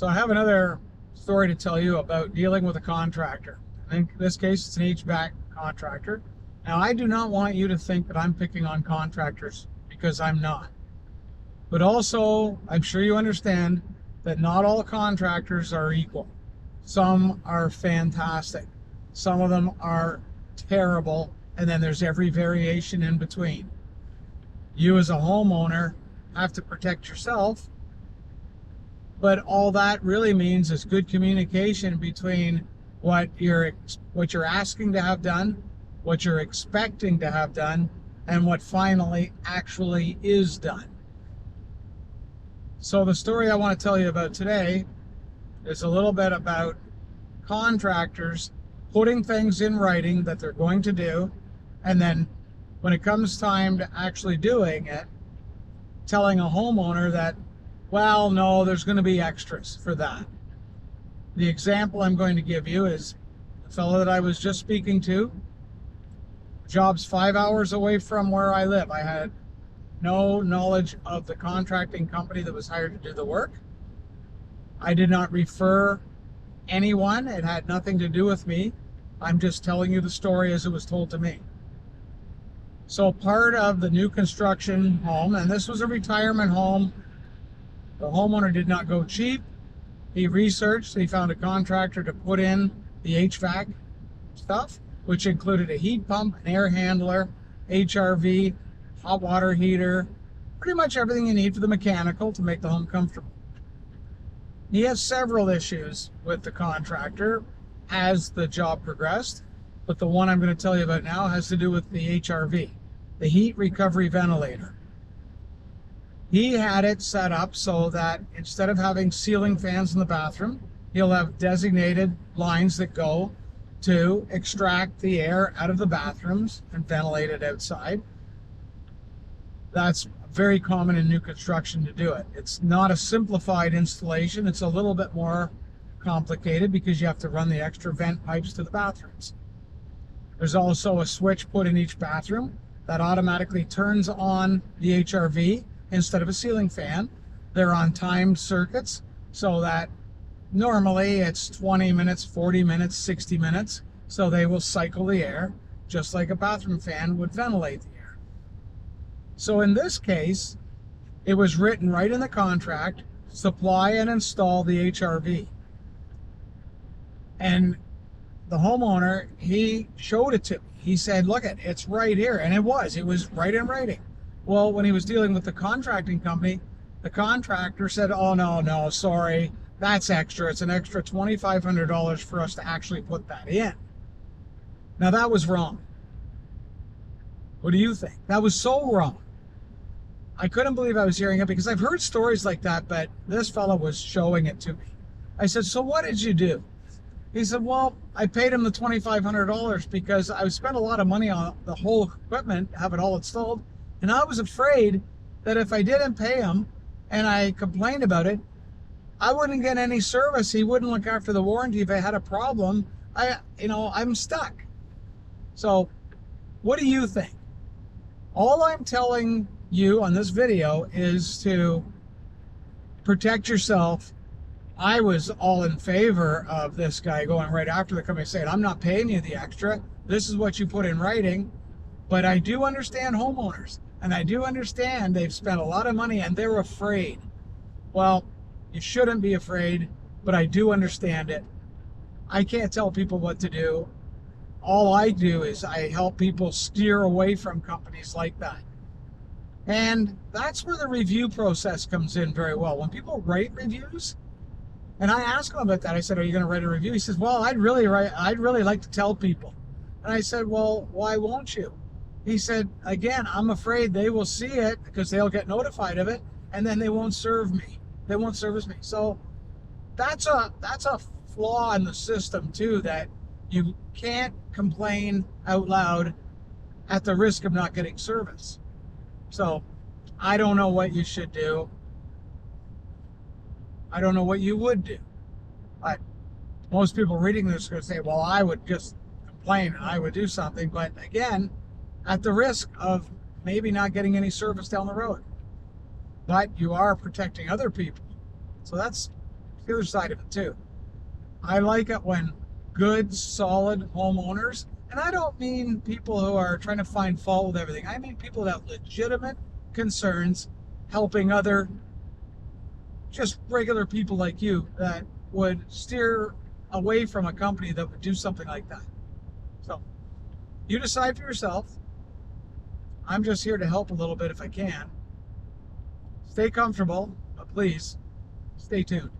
So I have another story to tell you about dealing with a contractor. In this case, it's an HVAC contractor. Now, I do not want you to think that I'm picking on contractors, because I'm not. But also, I'm sure you understand that not all contractors are equal. Some are fantastic. Some of them are terrible. And then there's every variation in between. You as a homeowner have to protect yourself. But all that really means is good communication between what you're asking to have done, what you're expecting to have done, and what finally actually is done. So the story I want to tell you about today is a little bit about contractors putting things in writing that they're going to do, and then when it comes time to actually doing it, telling a homeowner that, well, no, there's going to be extras for that. The example I'm going to give you is the fellow that I was just speaking to. Job's 5 hours away from where I live. I had no knowledge of the contracting company that was hired to do the work. I did not refer anyone. It had nothing to do with me. I'm just telling you the story as it was told to me. So part of the new construction home, and this was a retirement home, the homeowner did not go cheap. He researched, he found a contractor to put in the HVAC stuff, which included a heat pump, an air handler, HRV, hot water heater, pretty much everything you need for the mechanical to make the home comfortable. He has several issues with the contractor as the job progressed, but the one I'm going to tell you about now has to do with the HRV, the heat recovery ventilator. He had it set up so that instead of having ceiling fans in the bathroom, he'll have designated lines that go to extract the air out of the bathrooms and ventilate it outside. That's very common in new construction to do it. It's not a simplified installation. It's a little bit more complicated because you have to run the extra vent pipes to the bathrooms. There's also a switch put in each bathroom that automatically turns on the HRV instead of a ceiling fan. They're on timed circuits so that normally it's 20 minutes, 40 minutes, 60 minutes. So they will cycle the air just like a bathroom fan would ventilate the air. So in this case, it was written right in the contract, supply and install the HRV. And the homeowner, he showed it to me. He said, look, it's right here. And it was right in writing. Well, when he was dealing with the contracting company, the contractor said, oh, no, sorry, that's extra. It's an extra $2,500 for us to actually put that in. Now, that was wrong. What do you think? That was so wrong. I couldn't believe I was hearing it because I've heard stories like that, but this fellow was showing it to me. I said, so what did you do? He said, well, I paid him the $2,500 because I spent a lot of money on the whole equipment, have it all installed. And I was afraid that if I didn't pay him and I complained about it, I wouldn't get any service. He wouldn't look after the warranty if I had a problem. I'm stuck. So what do you think? All I'm telling you on this video is to protect yourself. I was all in favor of this guy going right after the company saying, I'm not paying you the extra. This is what you put in writing. But I do understand homeowners. And I do understand they've spent a lot of money and they're afraid. Well, you shouldn't be afraid, but I do understand it. I can't tell people what to do. All I do is I help people steer away from companies like that. And that's where the review process comes in very well. When people write reviews, and I asked him about that, I said, are you going to write a review? He says, well, I'd really like to tell people. And I said, well, why won't you? He said, again, I'm afraid they will see it because they'll get notified of it and then they won't serve me. They won't service me. So that's a flaw in the system too, that you can't complain out loud at the risk of not getting service. So I don't know what you should do. I don't know what you would do. But most people reading this are going to say, well, I would just complain and I would do something. But again, at the risk of maybe not getting any service down the road. But you are protecting other people. So that's It's the other side of it too. I like it when good, solid homeowners, and I don't mean people who are trying to find fault with everything. I mean people that have legitimate concerns, helping other, just regular people like you that would steer away from a company that would do something like that. So you decide for yourself. I'm just here to help a little bit if I can. Stay comfortable, but please stay tuned.